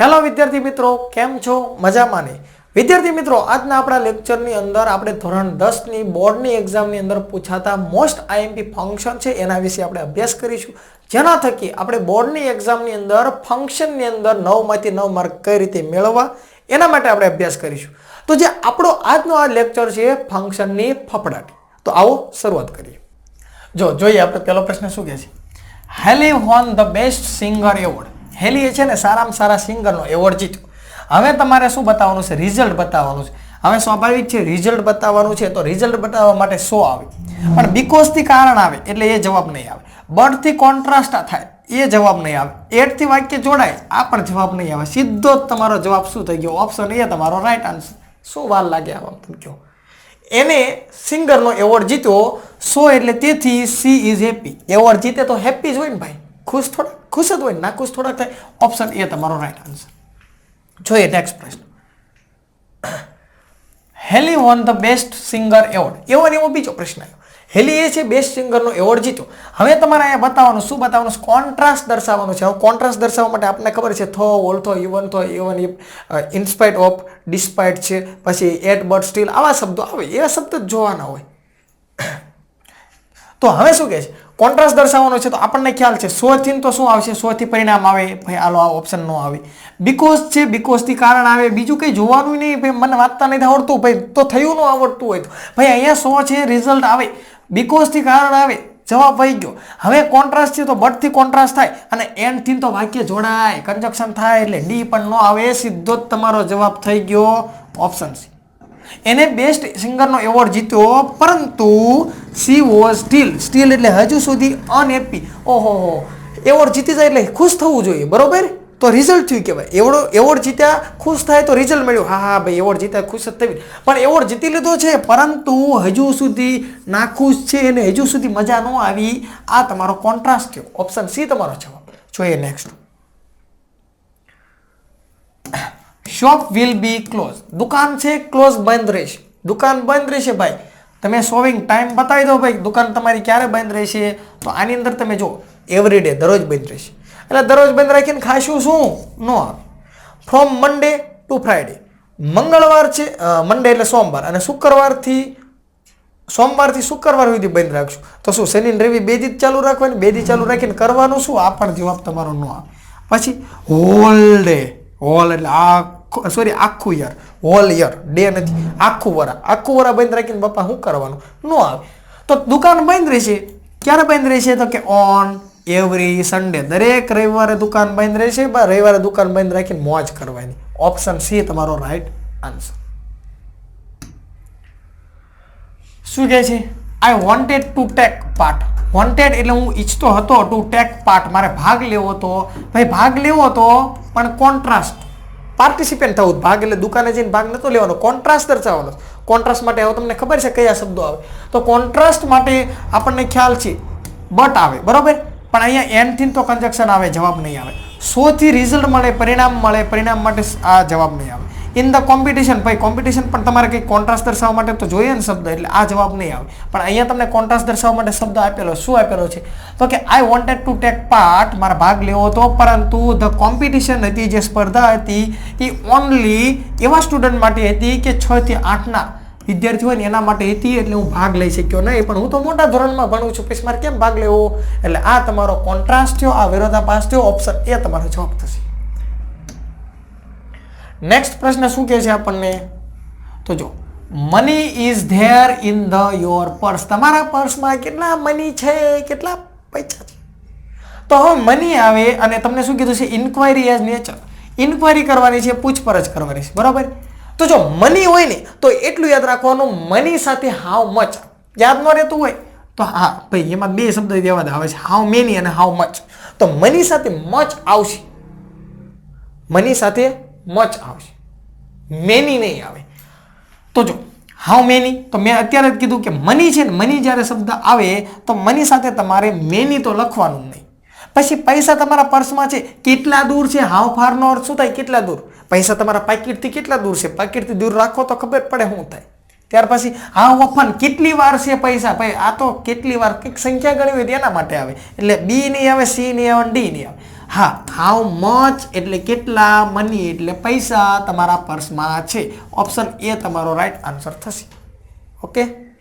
Hello વિદ્યાર્થી મિત્રો, કેમ છો? મજામાં ને? વિદ્યાર્થી મિત્રો, આજના આપણા લેક્ચરની અંદર આપણે ધોરણ 10 ની બોર્ડની એક્ઝામની અંદર પૂછાતા મોસ્ટ આઈએમપી ફંક્શન છે એના વિશે આપણે અભ્યાસ કરીશું, જેના થકી આપણે બોર્ડની એક્ઝામની અંદર ફંક્શનની અંદર 9 માંથી 9 માર્ક કઈ રીતે મેળવવા એના માટે આપણે અભ્યાસ કરીશું. તો જે આપણો આજનો આ લેક્ચર છે ફંક્શનની ફફડાટી. તો આવો શરૂઆત કરીએ. જોઈએ આપણે પહેલો પ્રશ્ન શું કહે છે. Heli won the best singer award. હેલીએ છે ને સારામાં સારા સિંગરનો એવોર્ડ જીત્યો. હવે તમારે શું બતાવવાનું છે? રિઝલ્ટ બતાવવાનું છે. હવે સ્વાભાવિક છે રિઝલ્ટ બતાવવાનું છે, તો રિઝલ્ટ બતાવવા માટે સો આવે, પણ બીકોઝથી કારણ આવે એટલે એ જવાબ નહીં આવે. બટથી કોન્ટ્રાસ્ટ થાય એ જવાબ નહીં આવે. એટથી વાક્ય જોડાય આ પણ જવાબ નહીં આવે. સીધો જ તમારો જવાબ શું થઈ ગયો? ઓપ્શન એ તમારો રાઈટ આન્સર. શું વાર લાગે આવા તમે કહો? એને સિંગરનો એવોર્ડ જીત્યો. સો એટલે તેથી સી ઇઝ હેપી. એવોર્ડ જીતે તો હેપી જ હોય ને ભાઈ, ખુશ થોડા ખુશ જ હોય, ના ખુશ થોડાક થાય. ઓપ્શન એ તમારો રાઈટ આન્સર. જોઈએ નેક્સ્ટ પ્રશ્ન. Heli won the best singer award. એવો બીજો પ્રશ્ન આવ્યો. હેલી એ છે બેસ્ટ સિંગરનો એવોર્ડ જીત્યો. હવે તમારે અહીંયા બતાવવાનું શું બતાવવાનું? કોન્ટ્રાસ્ટ દર્શાવવાનું છે. હવે કોન્ટ્રાસ્ટ દર્શાવવા માટે આપણને ખબર છે થો, ઓલ્થો, ઇવન ઇનસ્પાઇટ ઓફ, ડિસ્પાઇટ છે, પછી એટ, બટ, સ્ટીલ, આવા શબ્દો આવે. એવા શબ્દ જ જોવાના હોય. તો હવે શું કહે છે? કોન્ટ્રાસ્ટ દર્શાવવાનો છે. તો આપણને ખ્યાલ છે 100 થી તો શું આવશે? 100 થી પરિણામ આવે. ભાઈ આલો આ ઓપ્શન નો આવે. બીકોઝ છે, બીકોઝ થી કારણ આવે. બીજું કંઈ જોવાનું નહીં ભાઈ, મને વાંચતા નથી આવડતું ભાઈ, તો થયું ન આવડતું હોય તો ભાઈ અહીંયા 100 છે, રિઝલ્ટ આવે. બીકોઝ થી કારણ આવે, જવાબ વહી ગયો. હવે કોન્ટ્રાસ્ટ છે તો બટ થી કોન્ટ્રાસ્ટ થાય અને એન્ડ થી તો વાક્ય જોડાય, કન્જક્શન થાય એટલે ડી પણ ન આવે. સીધો જ તમારો જવાબ થઈ ગયો ઓપ્શન સી. એને બેસ્ટ સિંગરનો એવોર્ડ જીત્યો, પરંતુ સી વોઝ સ્ટીલ એટલે હજુ સુધી અનહેપી. ઓહો, એવોર્ડ જીતી જાય એટલે ખુશ થવું જોઈએ, બરોબર? તો રિઝલ્ટ થયું કહેવાય. એવોર્ડ જીત્યા ખુશ થાય તો રિઝલ્ટ મળ્યું. હા ભાઈ એવોર્ડ જીત્યા ખુશ જ થવી, પણ એવોર્ડ જીતી લીધો છે પરંતુ હજુ સુધી નાખુશ છે અને હજુ સુધી મજા ન આવી. આ તમારો કોન્ટ્રાસ્ટ થયો. ઓપ્શન સી તમારો જવાબ. જોઈએ next. Shop will be close. દુકાન છે ક્લોઝ, બંધ રહેશે. દુકાન બંધ રહેશે ભાઈ. તમે શોવિંગ ટાઈમ બતાવી દો ભાઈ, દુકાન તમારી ક્યારે બંધ રહેશે. તો આની અંદર તમે જો એવરીડે, દરરોજ બંધ રહેશે. એટલે દરરોજ બંધ રાખીને ખાશું શું? નો આવે. From Monday to Friday. મંગળવાર છે, મંડે એટલે સોમવાર, અને સોમવારથી શુક્રવાર સુધી બંધ રાખશું. તો શું શનિ રવિ 2 દી ચાલુ રાખવાની? 2 દી ચાલુ રાખીને કરવાનું શું? આ પણ જવાબ તમારો નો આવે. પછી હોલ ડે, હોલ એટલે આખું યર, હોલ યર, ડે નથી, આખું વરા બંધ રાખીને બાપા શું કરવાનું? નો આવે. તો દુકાન બંધ રહેશે. ક્યારે બંધ રહેશે? તો કે ઓન એવરી સન્ડે. દરેક રવિવારે દુકાન બંધ રહેશે. રવિવારે દુકાન બંધ રાખીને મોજ કરવાની. ઓપ્શન સી તમારો રાઈટ આન્સર. શું કહે છે? I wanted to take part. Wanted એટલે હું ઈચ્છતો હતો, ટુ ટેક પાર્ટ મારે ભાગ લેવો હતો. ભાઈ ભાગ લેવો હતો પણ કોન્ટ્રાસ્ટ, પાર્ટિસિપેન્ટ થવું. ભાગ એટલે દુકાને જઈને ભાગ નતો લેવાનો, કોન્ટ્રાસ્ટ દર્શાવવાનો. કોન્ટ્રાસ્ટ માટે હવે તમને ખબર છે કયા શબ્દો આવે. તો કોન્ટ્રાસ્ટ માટે આપણને ખ્યાલ છે બટ આવે, બરોબર? પણ અહીંયા એન્ડ થી તો કન્જક્શન આવે, જવાબ નહીં આવે. 100 થી રિઝલ્ટ મળે, પરિણામ મળે, પરિણામ માટે આ જવાબ નહીં આવે. ઇન ધ કોમ્પિટિશન, ભાઈ કોમ્પિટિશન પણ તમારે કંઈક કોન્ટ્રાસ્ટ દર્શાવવા માટે તો જોઈએ ને શબ્દ, એટલે આ જવાબ નહીં આવે. પણ અહીંયા તમને કોન્ટ્રાસ્ટ દર્શાવવા માટે શબ્દ આપેલો. શું આપેલો છે? તો કે I wanted to take part, મારે ભાગ લેવો હતો, પરંતુ ધ કોમ્પિટિશન હતી, જે સ્પર્ધા હતી એ ઓનલી એવા સ્ટુડન્ટ માટે હતી કે 6 થી 8ના વિદ્યાર્થી હોય ને એના માટે હતી, એટલે હું ભાગ લઈ શક્યો નહીં. પણ હું તો મોટા ધોરણમાં ભણું છું, પછી મારે કેમ ભાગ લેવો? એટલે આ તમારો કોન્ટ્રાસ્ટ થયો, આ વિરોધાભાસ થયો. ઓપ્શન એ તમારો જવાબ થશે. નેક્સ્ટ પ્રશ્ન શું કહે છે આપણને? તો જો money is there in the your purse. તમારા પર્સમાં કેટલા મની છે, કેટલા પૈસા છે? તો હવે મની આવે અને તમને શું કીધું છે? Inquiry as nature. ઇન્ક્વાયરી કરવાની છે, પૂછપરછ કરવાની છે, બરાબર? તો જો મની હોય ને તો એટલું યાદ રાખવાનું, મની સાથે હાઉ મચ યાદ ન રહેતું હોય તો હા ભાઈ એમાં 2 શબ્દ દેવા આવે છે, હાઉ મેની અને હાઉ મચ. તો મની સાથે મચ આવશે, મની સાથે મચ આવશે, મેની નહીં આવે. તો જો હાઉ મેની, તો મેં અત્યારે જ કીધું કે મની છે ને, મની જ્યારે શબ્દ આવે તો મની સાથે તમારે મેની તો લખવાનું નહીં. પછી પૈસા તમારા પર્સમાં છે, કેટલા દૂર છે? હાઉ ફાર નો અર્થ શું થાય? કેટલા દૂર. પૈસા તમારા પાકીટથી કેટલા દૂર છે? પાકીટથી દૂર રાખો તો ખબર પડે શું થાય. ત્યાર પછી હાઉ ઓફન, કેટલી વાર છે પૈસા? ભાઈ આ તો કેટલી વાર કંઈક સંખ્યા ગણી હોય તેના માટે આવે, એટલે બી નહીં આવે, સી નહીં આવે, ડી નહીં આવે. હા, હાઉ મચ એટલે કેટલા, મની એટલે પૈસા તમારા પર્સમાં છે. ઓપ્શન એ તમારો રાઈટ આન્સર થશે. ઓકે.